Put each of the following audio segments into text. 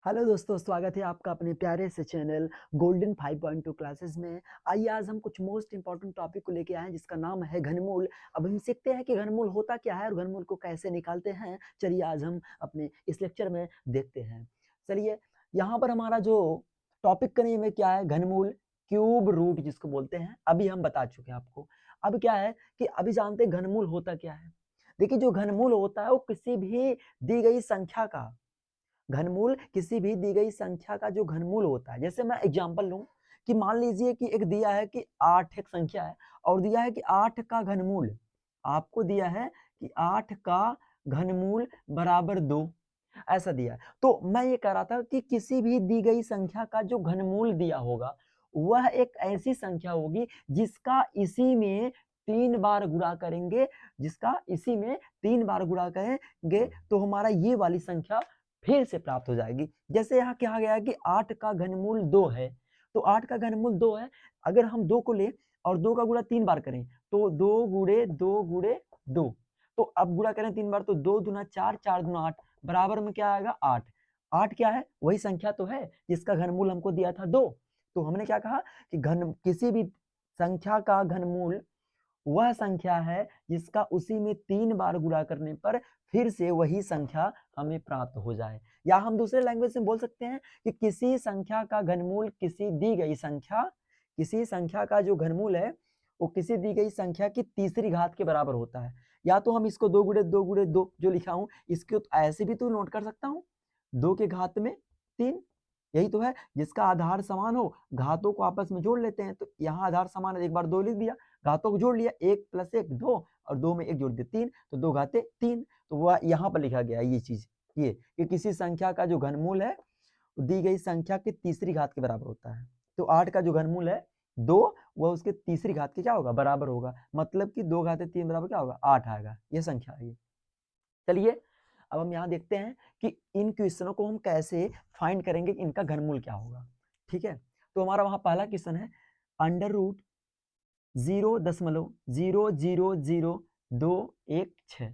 Hello दोस्तों, स्वागत है आपका अपने प्यारे से चैनल गोल्डन 5.2 क्लासेस में। आइए आज हम कुछ मोस्ट इंपॉर्टेंट टॉपिक को लेके आए हैं जिसका नाम है घनमूल। अब हम सीखते हैं कि घनमूल होता क्या है और घनमूल को कैसे निकालते हैं। चलिए आज हम अपने इस लेक्चर में देखते हैं। चलिए यहाँ पर हमारा जो टॉपिक का नेम है क्या है, घनमूल क्यूब रूट जिसको बोलते हैं। अभी हम बता चुके हैं आपको। अब क्या है कि अभी जानते हैं घनमूल होता क्या है। देखिए जो घनमूल होता है वो किसी भी दी गई संख्या का घनमूल किसी भी दी गई संख्या का जो घनमूल होता है। जैसे मैं एग्जांपल लूं कि मान लीजिए कि एक दिया है कि 8 एक संख्या है और दिया है कि 8 का घनमूल, आपको दिया है कि 8 का घनमूल बराबर 2, ऐसा दिया है। तो मैं ये कह रहा था कि किसी भी दी गई संख्या का जो घनमूल दिया होगा वह एक ऐसी संख्या होगी जिसका इसी में 3 बार गुणा करेंगे, जिसका इसी में 3 बार गुणा करेंगे तो हमारा ये वाली संख्या फिर से प्राप्त हो जाएगी। जैसे यहाँ कहा गया है कि 8 का घनमूल 2 है, तो 8 का घनमूल 2 है। अगर हम 2 को लें और 2 का गुणा 3 बार करें तो 2 गुणे 2 गुणे 2, तो अब गुणा करें 3 बार तो 2 दूना 4, 4 दूना 8, बराबर में क्या आएगा 8। 8 क्या है, वही संख्या तो है जिसका घनमूल हमको दिया था 2। तो हमने क्या कहा कि किसी भी संख्या का घनमूल वह संख्या है जिसका उसी में 3 बार गुणा करने पर फिर से वही संख्या हमें प्राप्त हो जाए। या हम दूसरे लैंग्वेज में बोल सकते हैं कि किसी संख्या का घनमूल किसी दी गई संख्या, किसी संख्या का जो घनमूल है वो किसी दी गई संख्या की तीसरी घात के बराबर होता है। या तो हम इसको 2 गुणे 2 गुणे 2 जो लिखा हूं इसको तो ऐसे भी तो नोट कर सकता हूं, 2 के घात में 3, यही तो है। जिसका आधार समान हो घातों को आपस में जोड़ लेते हैं। तो यहाँ आधार समान है, एक बार 2 लिख दिया, घातों को जोड़ लिया, 1 + 1 2 और 2 में 1 जोड़ दिया 3, तो 2 घाते 3। तो वह यहाँ पर लिखा गया ये चीज, ये कि किसी संख्या का जो घनमूल है दी गई संख्या की तीसरी घात के बराबर होता है। तो 8 का जो घनमूल है 2, वह उसके तीसरी घात के क्या होगा, बराबर होगा। मतलब कि 2 घाते 3 बराबर क्या होगा, 8 आएगा। ये संख्या है ये। चलिए अब हम यहाँ देखते हैं कि इन क्वेश्चनों को हम कैसे फाइंड करेंगे कि इनका घनमूल क्या होगा। ठीक है, तो हमारा वहां पहला क्वेश्चन है √0.0000216,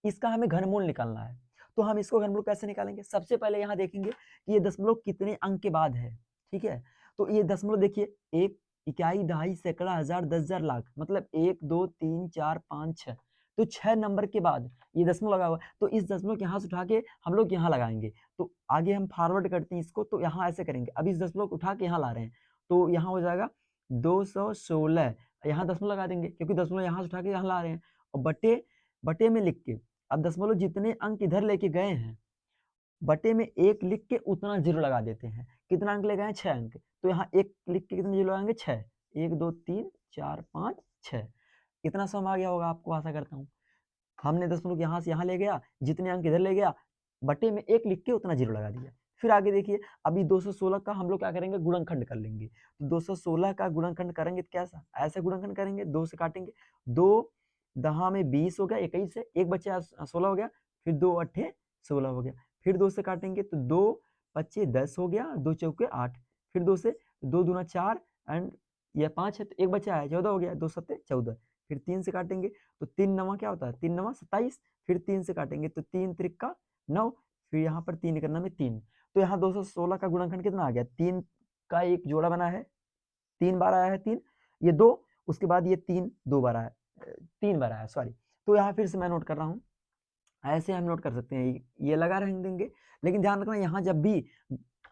इसका हमें घनमूल निकालना है। तो हम इसको घनमूल कैसे निकालेंगे, सबसे पहले यहाँ देखेंगे कि ये दशमलव कितने अंक के बाद है। ठीक है, तो ये दशमलव देखिए, 1, इकाई, दहाई, सैकड़ा, हजार, 10,000, लाख, मतलब 1 2 3 4 5 6, तो 6 नंबर के बाद ये दशमलव लगा हुआ है। तो इस दशमलव के यहाँ से उठा के हम लोग यहाँ लगाएंगे। तो आगे हम फॉरवर्ड करते हैं इसको, तो यहाँ ऐसे करेंगे। अब इस दशमलव को उठा के यहाँ ला रहे हैं तो यहाँ हो जाएगा 216, यहाँ दशमलव लगा देंगे क्योंकि दशमलव यहाँ से उठा के यहाँ ला रहे हैं, और बटे बटे में लिख के, अब दशमलव जितने अंक इधर लेके गए हैं बटे में 1 लिख के उतना जीरो लगा देते हैं। कितना अंक ले गए हैं, 6 अंक, तो यहाँ 1 लिख के कितने जीरो लगाएंगे, 6, 1 2 3 4 5 6। इतना समझ आ गया होगा आपको, आशा करता हूँ। हमने दशमलव यहाँ से यहाँ ले गया, जितने अंक इधर ले गया, बटे में 1 लिख के उतना जीरो लगा दिया। फिर आगे देखिए, अभी 216 का हम लोग क्या करेंगे, गुणनखंड कर लेंगे। तो 216 का गुणनखंड करेंगे तो कैसा, ऐसे गुणनखंड करेंगे, 2 से काटेंगे, 2 दहा में 20 हो गया, 21 से 1 बचा 16 हो गया, फिर 2 अट्ठे 16 हो गया, फिर 2 से काटेंगे तो 2 पच्चे 10 हो गया, 2 चौके 8, फिर 2 से 2 दूना 4 एंड यह 5 है तो 1 बचा है 14 हो गया, 2 सत्ते 14, फिर 3 से काटेंगे तो 3 नवा क्या होता है, 3 नवा 27, फिर 3 से काटेंगे तो 3 त्रिका 9, फिर यहाँ पर 3 करना में 3। तो यहाँ 216 का गुणनखंड कितना आ गया, 3 का एक जोड़ा बना है, 3 बार आया है 3, ये 2, उसके बाद ये 3 2 बार आया, 3 बार आया, सॉरी। तो यहाँ फिर से मैं नोट कर रहा हूँ, ऐसे हम नोट कर सकते हैं, ये लगा रहेंगे देंगे। लेकिन ध्यान रखना, यहाँ जब भी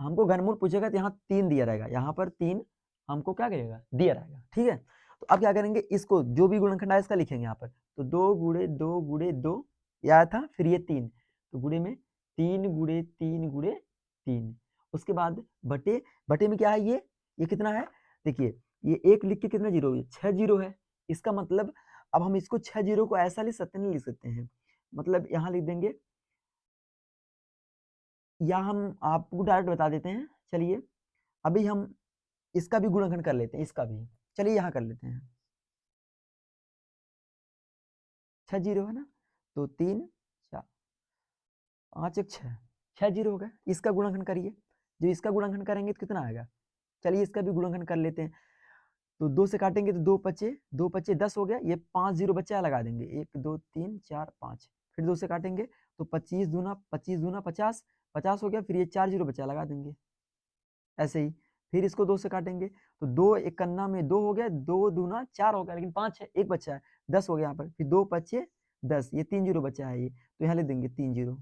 हमको घनमूल पूछेगा तो यहाँ 3 दिया रहेगा, यहाँ पर 3 हमको क्या करेगा, दिया रहेगा। ठीक है, तो अब क्या करेंगे, इसको जो भी गुणनखंड आया इसका लिखेंगे यहाँ पर। तो 2 गुणे 2 गुणे 2 ये आया था, फिर ये 3, तो गुणे में 3 गुणे 3 गुणे 3, उसके बाद बटे बटे में क्या है, ये कितना है, देखिए ये 1 लिख के कितना जीरो है, 6 जीरो है। इसका मतलब अब हम इसको 6 जीरो को ऐसा लिख सकते नहीं लिख सकते हैं, मतलब यहाँ लिख देंगे, या हम आपको डायरेक्ट बता देते हैं। चलिए अभी हम इसका भी गुणनखंड कर लेते हैं, इसका भी चलिए यहाँ कर लेते हैं। 6 जीरो है ना, तो 3 4 5 1 6, 6 जीरो हो गए। इसका गुणनखंड करिए, जो इसका गुणनखंड करेंगे तो कितना आएगा, चलिए इसका भी गुणनखंड कर लेते हैं। तो 2 से काटेंगे तो 2 पचे 10 हो गया, ये 5 जीरो बचा लगा देंगे, 1 2 3 4 5, फिर 2 से काटेंगे तो 25 दूना 50, 50 हो गया, फिर ये 4 जीरो बचा, लगा देंगे ऐसे ही। फिर इसको 2 से काटेंगे तो 2 इकन्ना में 2 हो गया, 2 दूना 4 हो गया, लेकिन 5 है, एक बचा है, 10 हो गया यहाँ पर। फिर 2 पचे 10, ये 3 जीरो बचा है, ये तो यहाँ लिख देंगे 3 जीरो।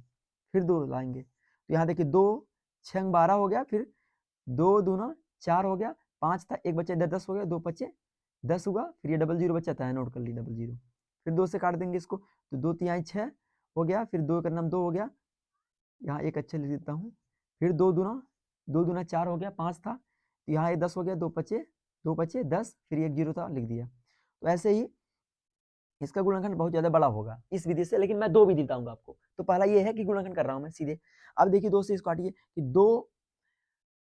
फिर 2 लाएंगे तो यहाँ देखिए 2 6 12 हो गया, फिर 2 दूना 4 हो गया, 5 था, एक बचा इधर, 10 हो गया, 2 पचे 10 हुआ, फिर ये डबल जीरो बचा था, नोट कर ली डबल जीरो। फिर 2 से काट देंगे इसको तो 2 तिहाई 6 हो गया, फिर 2 का नाम 2 हो गया, यहाँ एक अच्छा लिख देता हूँ। फिर 2 दूना 4 हो गया, 5 था, तो यहाँ ये 10 हो गया, 2 पचे 10, फिर एक जीरो था, लिख दिया। तो ऐसे ही इसका गुणनखंड बहुत ज्यादा बड़ा होगा इस विधि से, लेकिन मैं 2 विधि बताऊंगा आपको। तो पहला ये है कि गुणनखंड कर रहा हूं मैं सीधे। अब देखिए 2 से इसको काटिए कि 2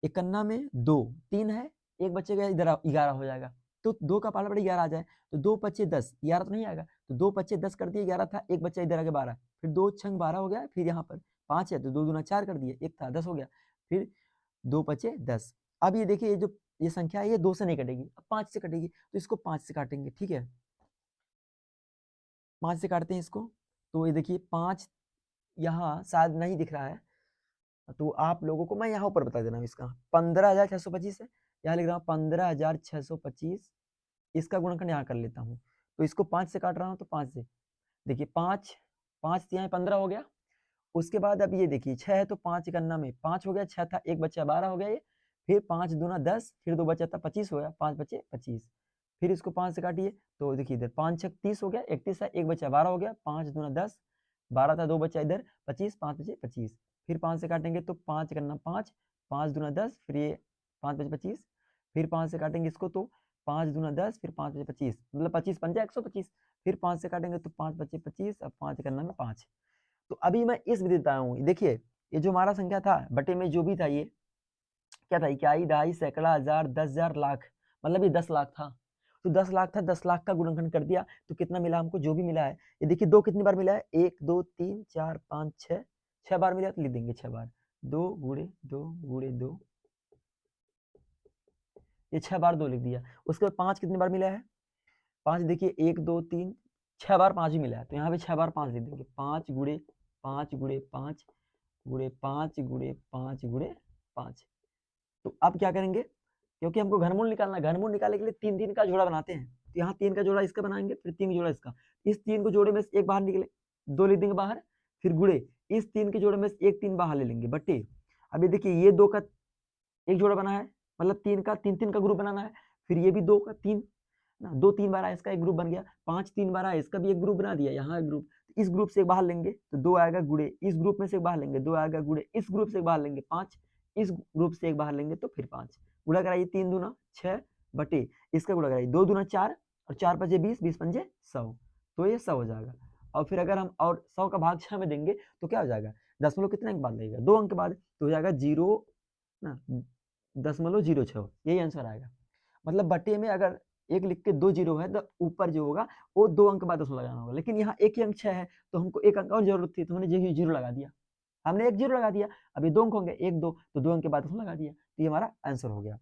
इकन्ना में 2 3 है, एक बचेगा, इधर 11 हो जाएगा। तो 2 का पाला बड़ा 11 आ जाए तो 2 पचे 10, 11 तो नहीं आएगा, तो 2 पचे 10 कर दिए, 11 था, एक बच्चा इधर आगे 12, फिर 2 छंग 12 हो गया, फिर यहाँ पर 5 है तो 2 दूना 4 कर दिए, एक था 10 हो गया, फिर 2 पचे 10। अब ये देखिए, ये जो ये संख्या है ये 2 से नहीं कटेगी, अब 5 से कटेगी, तो इसको 5 से काटेंगे, ठीक है। 5 से काटते हैं इसको, तो ये देखिए 5 यहाँ शायद नहीं दिख रहा है, तो आप लोगों को मैं यहाँ ऊपर बता दे रहा हूँ। इसका 15,625 है, यहाँ लिख रहा हूँ 15,625, इसका गुणनखंड यहाँ कर लेता हूँ। तो इसको 5 से काट रहा हूँ, तो 5 से देखिए 5 5 यहाँ 15 हो गया। उसके बाद अब ये देखिए 6 है तो 5 इकन्ना में 5 हो गया, 6 था, एक बच्चा 12 हो गया ये, फिर 5 दूना 10, फिर 2 बचा था 25 हो गया, 5 बचे 25। फिर इसको 5 से काटिए तो देखिए इधर 5 छक 30 हो गया, 31 है, एक बचा 12 हो गया, 5 दूना 10, 12 था, 2 बचा इधर 25, 5 बचे 25। फिर 5 से काटेंगे तो 5 इकन्ना 5, 5 दूना 10, फिर ये 5 बचे 25। फिर 5 से काटेंगे इसको तो 5 दूना 10, फिर 5 बचे 25, मतलब 25 पंजा 125। फिर 5 से काटेंगे तो 5 बचे 25, अब 5 इकन्ना में 5। तो अभी मैं इस विधि बताया हूँ। देखिए ये जो हमारा संख्या था बटे में जो भी था, ये क्या था, इकाई, दहाई, सैकड़ा, हजार, 10,000, लाख, मतलब ये 10 लाख था। तो 10 लाख था, 10 लाख का गुणनखंड कर दिया तो कितना मिला हमको, जो भी मिला है। ये देखिए 2 कितनी बार मिला है, 1 2 3 4 5 6, 6 बार मिला तो लिख देंगे 6 बार, 2 गुणे 2 गुणे 2, ये 6 बार 2 लिख दिया। उसके बाद 5 कितनी बार मिला है, 5 देखिए 1 2 3 6 बार 5 ही मिला है, तो यहाँ पे 6 बार 5 लिख देंगे, 5 गुणे 5 गुणे 5 गुणे 5 गुणे 5 गुणे 5। तो अब क्या करेंगे, क्योंकि हमको घनमूल निकालना है, घनमूल निकालने के लिए 3 3 का जोड़ा बनाते हैं, तो यहाँ 3 का जोड़ा इसका बनाएंगे, फिर 3 का जोड़ा इसका, इस 3 को जोड़े में से एक बाहर निकले, 2 लिख देंगे बाहर, फिर गुणे इस 3 के जोड़े में से एक 3 बाहर ले लेंगे, बटे अभी देखिए ये 2 का एक जोड़ा बना है, मतलब 3 का 3 3 का ग्रुप बनाना है, फिर ये भी 2 का 3 ना, 2 3 बार आया इसका एक ग्रुप बन गया, 5 3 बार आया इसका भी एक ग्रुप बना दिया, यहाँ एक ग्रुप, इस ग्रुप से एक बाहर लेंगे तो 2 आएगा, गुणे इस ग्रुप में से एक बाहर लेंगे 2 आएगा, गुणे इस ग्रुप से एक बाहर लेंगे 5, इस ग्रुप से एक बाहर लेंगे तो फिर 5, गुणा कराइए 3 दूना 6 बटे इसका गुणा कराइए 2 दूना 4 और 4 पचे 20, 20 पंजे 100, तो ये 100 हो जाएगा। और फिर अगर हम और 100 का भाग 6 में देंगे तो क्या हो जाएगा, दशमलव कितने के बाद लगेगा, 2 अंक के बाद, तो हो जाएगा 0 ना 0.06, यही आंसर आएगा। मतलब बटे में अगर एक लिख के 2 जीरो है तो ऊपर जो होगा वो 2 अंक बाद उसमें लगाना होगा, लेकिन यहाँ एक ही अंक 6 है तो हमको एक अंक और जरूरत थी, तो हमने जीरो लगा दिया, हमने एक जीरो लगा दिया। अभी 2 अंक होंगे, 1 2, तो 2 अंक के बाद उसमें लगा दिया, तो ये हमारा आंसर हो गया।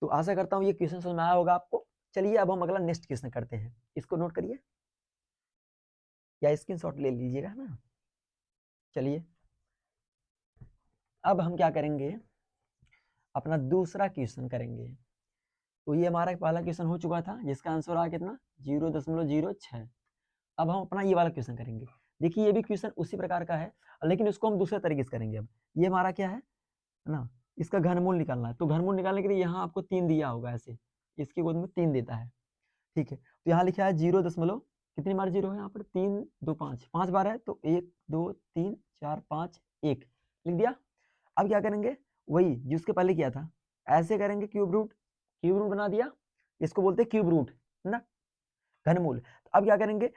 तो आशा करता हूँ ये क्वेश्चन समझ में आया होगा आपको। चलिए अब हम अगला नेक्स्ट क्वेश्चन करते हैं, इसको नोट करिए या स्क्रीनशॉट ले लीजिएगा ना। चलिए अब हम क्या करेंगे, अपना दूसरा क्वेश्चन करेंगे। तो ये हमारा पहला क्वेश्चन हो चुका था जिसका आंसर आ कितना 0.06। अब हम अपना ये वाला क्वेश्चन करेंगे। देखिए ये भी क्वेश्चन उसी प्रकार का है, लेकिन इसको हम दूसरे तरीके से करेंगे। अब ये हमारा क्या है ना, इसका घनमूल निकालना है, तो घनमूल निकालने के लिए यहाँ आपको 3 दिया होगा, ऐसे इसके गोद में 3 देता है, ठीक है। तो यहाँ लिखा है 0 दशमलव, कितनी बार 0 है यहाँ पर, 3 2 5, 5 बार है, तो 1 2 3 4 5 1 लिख दिया। अब क्या करेंगे, वही जिसके पहले किया था ऐसे करेंगे, क्यूब रूट बना दिया, इसको बोलते हैं क्यूब रूट ना, घनमूल। तो अब क्या करेंगे,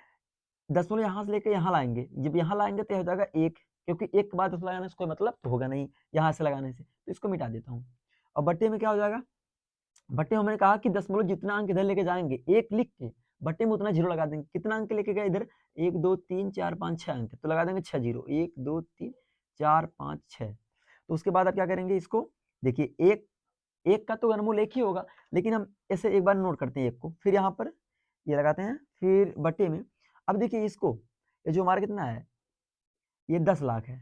दशमलव यहाँ से लेकर यहाँ लाएंगे, जब यहाँ लाएंगे तो हो जाएगा 1, क्योंकि 1 के बाद दशमलव लगाने से कोई मतलब तो होगा नहीं यहाँ से लगाने से, तो इसको मिटा देता हूँ। और बट्टे में क्या हो जाएगा, बट्टे में हमने कहा कि दशमलव जितना अंक इधर लेके जाएंगे, 1 लिख के बट्टे में उतना जीरो लगा देंगे। कितना अंक लेके गए इधर, 1 2 3 4 5 6 अंक, तो लगा देंगे 6 जीरो, 1 2 3 4 5 6। तो उसके बाद आप क्या करेंगे, इसको देखिए एक का तो घनमूल एक ही होगा, लेकिन हम ऐसे एक बार नोट करते हैं एक को, फिर यहाँ पर ये लगाते हैं, फिर बट्टे में। अब देखिए इसको, ये जो हमारा कितना है, ये 10 लाख है,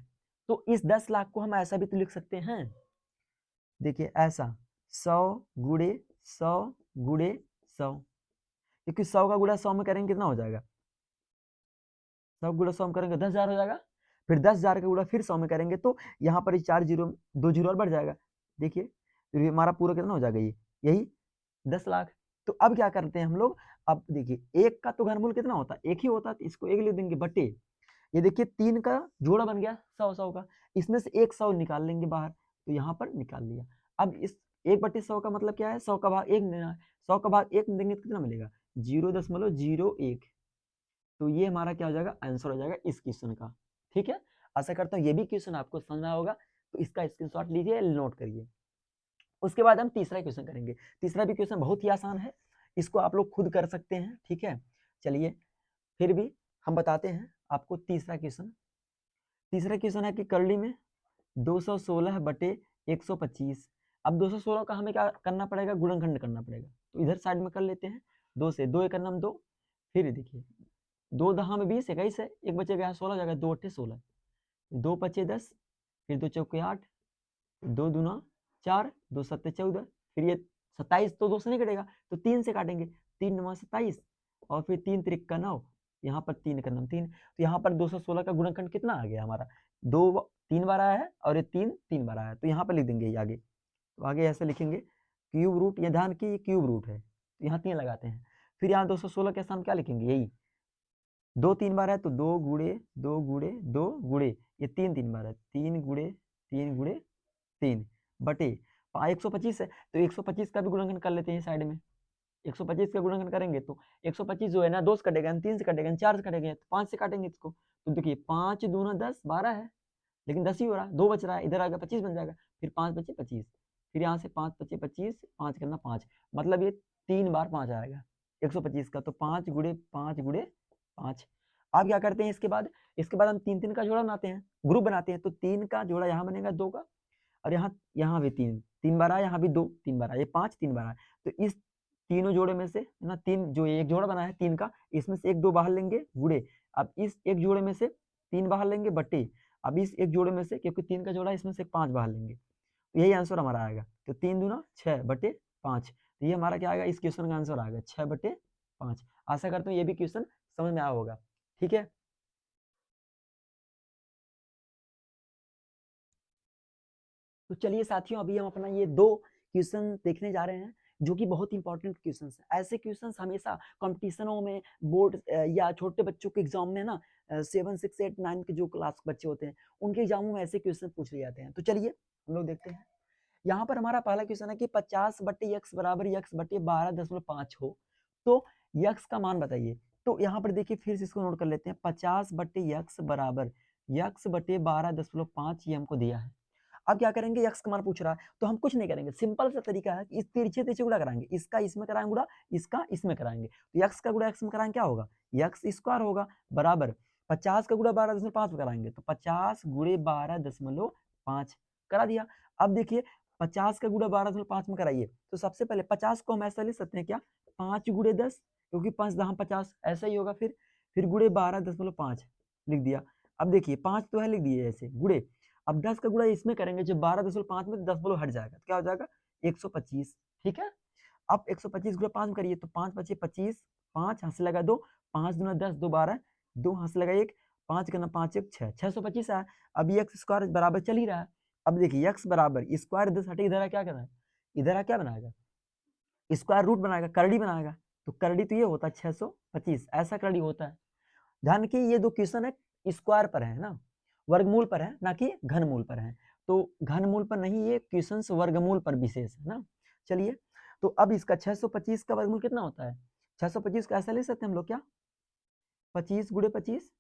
तो इस 10 लाख को हम ऐसा भी तो लिख सकते हैं, देखिए ऐसा 100 गुणे 100 गुणे 100, क्योंकि 100 का गुणा 100 में करेंगे कितना हो जाएगा, 100 गुणा 100 में करेंगे 10,000 हो जाएगा। फिर 10,000 का गुणा फिर 100 में करेंगे तो यहाँ पर 4 जीरो 2 जीरो और बढ़ जाएगा। देखिए तो ये हमारा पूरा कितना हो जाएगा, ये यही 10 लाख। तो अब क्या करते हैं हम लोग, अब देखिए एक का तो घनमूल कितना होता है, एक ही होता है, तो इसको एक लिख देंगे बटे, ये देखिए 3 का जोड़ा बन गया 100 का, इसमें से एक 100 निकाल लेंगे बाहर, तो यहाँ पर निकाल लिया। अब इस 1/100 का मतलब क्या है, 100 का भाग 1 देना है, 100 का भाग 1 देंगे तो कितना मिलेगा 0.01। तो ये हमारा क्या हो जाएगा, आंसर हो जाएगा इस क्वेश्चन का। ठीक है, आशा करता हूँ ये भी क्वेश्चन आपको समझ में आया होगा, तो इसका स्क्रीनशॉट लीजिए, नोट करिए। उसके बाद हम तीसरा क्वेश्चन करेंगे। तीसरा भी क्वेश्चन बहुत ही आसान है, इसको आप लोग खुद कर सकते हैं। ठीक है, चलिए फिर भी हम बताते हैं आपको तीसरा क्वेश्चन। तीसरा क्वेश्चन है कि करली में 216 बटे 125। अब 216 का हमें क्या करना पड़ेगा, गुणनखंड करना पड़ेगा, तो इधर साइड में कर लेते हैं। 2 से 2 एक नाम 2, फिर देखिए 2 दहा में 20 21 है, एक बचेगा यहाँ 16 जाएगा, 2 अट्ठे 16, 2 पचे 10, फिर 2 चौके 8, 2 दूना 4, 2 सत्ते 14, फिर ये 27 तो 2 से नहीं कटेगा तो 3 से काटेंगे, 3 9 27 और फिर 3 त्रिक का 9, यहाँ पर 3 का नाम 3, तो यहाँ पर 216 का गुणनखंड कितना आ गया हमारा, 2 3 बार आया है और ये 3 3 बार आया है, तो यहाँ पर लिख देंगे ये आगे। तो आगे ऐसे लिखेंगे क्यूब रूट, ये ध्यान की क्यूब रूट है, तो यहाँ 3 लगाते हैं। फिर यहाँ 216 के स्थान क्या लिखेंगे, यही 2 3 बार है तो 2 गुणे 2 गुणे 2 गुणे, ये 3 3 बार है, 3 गुणे 3 गुणे 3 बटे 125 है, तो 125 का भी गुणनखंड कर लेते हैं साइड में। 125 का गुणनखंड करेंगे तो 125 जो है ना 2 से कटेगा, 3 से कटेगा, 4 से कटेगा, तो 5 से काटेंगे इसको, तो देखिए 5 दूना 10 12 है, लेकिन 10 ही हो रहा है, 2 बच रहा है, इधर आगे 25 बन जाएगा, फिर 5 बचे 25, फिर यहाँ से 5 बचे 25, 5 करना 5, मतलब ये 3 बार 5 आएगा 125 का, तो 5 गुणे 5 गुणे 5। अब क्या करते हैं इसके बाद हम 3 3 का जोड़ा बनाते हैं, ग्रुप बनाते हैं, तो 3 का जोड़ा यहाँ बनेगा 2 का, और यहाँ भी 3 3 बार आया, यहाँ भी 2 3 बार आया, ये 5 3 बार आया, तो इस तीनों जोड़े में से ना 3 जो एक जोड़ा बना है 3 का, इसमें से 1 2 बाहर लेंगे गुणे, अब इस एक जोड़े में से 3 बाहर लेंगे बटे, अब इस एक जोड़े में से क्योंकि 3 का जोड़ा इसमें से 5 बाहर लेंगे, तो यही आंसर हमारा आएगा, तो 3 दूना 6 बटे 5, तो ये हमारा क्या आएगा, इस क्वेश्चन का आंसर आएगा 6 बटे 5। आशा करता हूँ ये भी क्वेश्चन समझ में आया होगा। ठीक है, तो चलिए साथियों अभी हम अपना ये 2 क्वेश्चन देखने जा रहे हैं जो कि बहुत इंपॉर्टेंट क्वेश्चंस हैं। ऐसे क्वेश्चंस हमेशा कंपटीशनों में, बोर्ड या छोटे बच्चों के एग्जाम में ना 7 6 8 9 के जो क्लास के बच्चे होते हैं उनके एग्जामों में ऐसे क्वेश्चन पूछ लिए जाते हैं। तो चलिए हम लोग देखते हैं। यहाँ पर हमारा पहला क्वेश्चन है कि 50 बटे यक्स बराबर यक्स बटे 12.5 हो तो यक्स का मान बताइए। तो यहाँ पर देखिए फिर से इसको नोट कर लेते हैं, 50 बटे यक्स बराबर यक्स बटे 12.5 ये हमको दिया है। अब क्या करेंगे, यक्स का मान पूछ रहा है तो हम कुछ नहीं करेंगे, सिंपल सा तरीका है कि इस तिरछे तिरछे गुणा कराएंगे, इसका इसमें कराएंगे गुणा, इसका इसमें कराएंगे, तो यक्स का गुणा एक्स में कराएंगे क्या होगा, यक्स स्क्वायर होगा बराबर 50 का गुणा 12.5 में कराएंगे तो 50 गुणे 12.5 करा दिया। अब देखिए 50 का गुणा 12.5 में कराइए तो सबसे पहले 50 को हम ऐसा लिख सकते हैं क्या, 5 गुणे 10, क्योंकि 5 दहा 50 ऐसा ही होगा, फिर गुणे 12.5 लिख दिया। अब देखिए 5 तो है लिख दिए ऐसे गुणे, अब 10 का गुणा इसमें करेंगे जो 12.5 में 10 बोलो हट जाएगा तो क्या हो जाएगा 125। ठीक है, अब 125 गुणा 5 में करिए तो 5 बचे 25, 5 हाथ से लगा 2, 5 दूना 10 2 12, 2 हाथ से लगा 1, 5 करना 5 1 6, 625 आया। अब ये एक्स स्क्वायर बराबर चल ही रहा है। अब देखिए एक्स बराबर स्क्वायर 10 हटे, इधर क्या करना है, इधर क्या बनाएगा, स्क्वायर रूट बनाएगा, करड़ी बनाएगा, तो करड़ी तो ये होता है 625, ऐसा करड़ी होता है। ध्यान कि ये 2 क्वेश्चन है स्क्वायर पर है ना, वर्गमूल पर है ना कि घनमूल पर है, तो घनमूल पर नहीं, ये क्वेश्चंस वर्गमूल पर विशेष है ना। चलिए तो अब इसका 625 का वर्गमूल कितना होता है, 625 का ऐसा ले सकते हैं हम लोग क्या, 25 गुणे 25,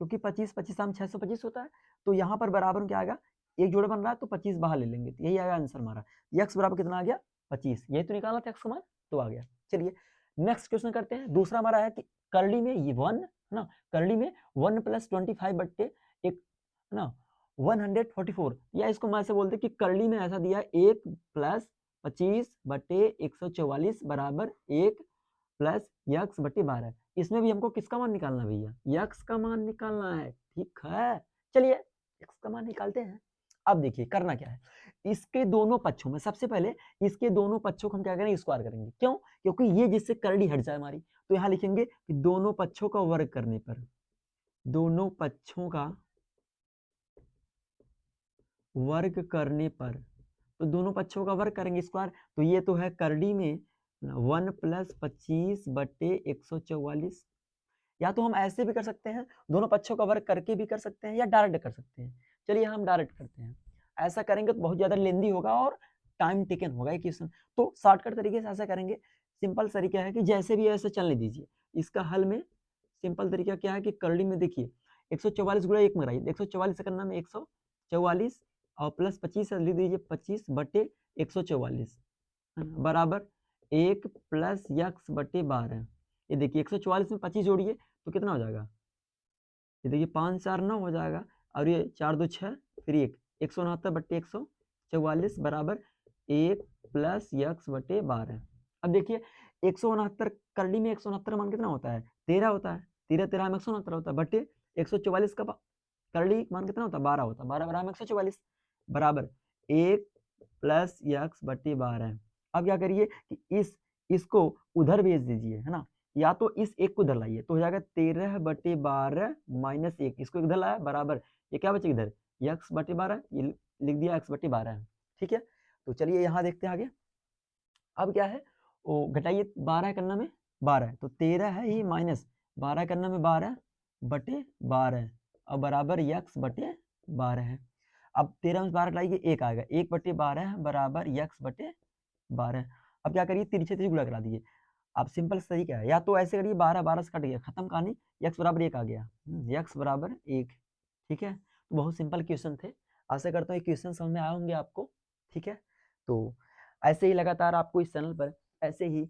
क्योंकि 25 25 हम 625 होता है, तो यहाँ पर बराबर में क्या आएगा, एक जोड़ा बन रहा है तो 25 बाहर ले लेंगे, तो यही आएगा आंसर हमारा। x बराबर कितना आ गया 25, यही तो निकालना था x का मान, तो आ गया। चलिए नेक्स्ट क्वेश्चन करते हैं। दूसरा हमारा है कि करली में ये 1 ना, करली में 1 + 25 बट्टे एक ना 144, या इसको मैं ऐसे बोलते कि करली में ऐसा दिया 1 + 25 बट्टे 144 बराबर 1 प्लस यक्स बट्टे 12, इसमें भी हमको किसका मान निकालना है भैया, यक्स का मान निकालना है। ठीक है, चलिए x का मान निकालते हैं। अब देखिए करना क्या है, इसके दोनों पक्षों में सबसे पहले इसके दोनों पक्षों को हम क्या करेंगे, स्क्वायर करेंगे। क्यों? क्योंकि ये जिससे करड़ी हट जाए हमारी, तो यहाँ लिखेंगे कि दोनों पक्षों का वर्ग करने पर, दोनों पक्षों का वर्ग करने पर, तो दोनों पक्षों का वर्ग करेंगे स्क्वायर, तो ये तो है करड़ी में 1 + 25/144। या तो हम ऐसे भी कर सकते हैं, दोनों पक्षों का वर्ग करके भी कर सकते हैं, या डायरेक्ट कर सकते हैं। चलिए हम डायरेक्ट करते हैं। ऐसा करेंगे तो बहुत ज़्यादा लेंदी होगा और टाइम टेकन होगा ये क्वेश्चन, तो शॉर्टकट तरीके से ऐसा करेंगे। सिंपल तरीका है कि जैसे भी ऐसे चलने दीजिए। इसका हल में सिंपल तरीका क्या है कि करड़ी में देखिए 144 गुणा 1 में कराइए, 144 करना में 144 और प्लस 25 लिख दीजिए 25/144 बराबर 1 + x/12। ये देखिए 144 में 25 जोड़िए तो कितना हो जाएगा, ये देखिए 5 4 9 हो जाएगा, और ये 4 2 6 फिर 169/144 बराबर 1 + x/12। अब देखिए 169 करड़ी में 169 मान कितना होता है, 13 होता है, 13 13 में 169 होता है, बटे 144 का करड़ी मान कितना होता है, 12 होता है, 12 12 में 144 बराबर 1 + x/12। अब क्या करिए कि इसको उधर भेज दीजिए, है ना, या तो इस एक को इधर लाइए तो हो जाएगा 13/12 - 1, इसको इधर लाया बराबर, ये क्या बचेगा इधर x/12, ये लिख दिया x/12 है। ठीक है, तो चलिए यहाँ देखते हैं आगे। अब क्या है, वो घटाइए, 12 करना में 12 तो 13 है ये माइनस 12 करना में 12/12 और बराबर x/12 है। अब 13 में 12 लाइए 1 आएगा, 1/12 बराबर x/12। अब क्या करिए, तिरछे तिरछे गुणा करा दिए। अब सिंपल तरीका है, या तो ऐसे करिए 12 12 से कट गया, खत्म कहानी, x बराबर 1 आ गया, x बराबर 1। ठीक है, तो बहुत सिंपल क्वेश्चन थे। आशा करता हूँ ये क्वेश्चन समझ में आए होंगे आपको। ठीक है, तो ऐसे ही लगातार आपको इस चैनल पर ऐसे ही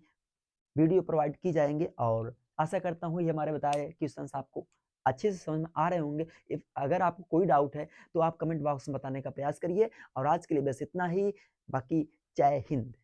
वीडियो प्रोवाइड की जाएंगे, और आशा करता हूँ ये हमारे बताए क्वेश्चंस आपको अच्छे से समझ में आ रहे होंगे। इफ अगर आपको कोई डाउट है तो आप कमेंट बॉक्स में बताने का प्रयास करिए, और आज के लिए बस इतना ही। बाकी जय हिंद।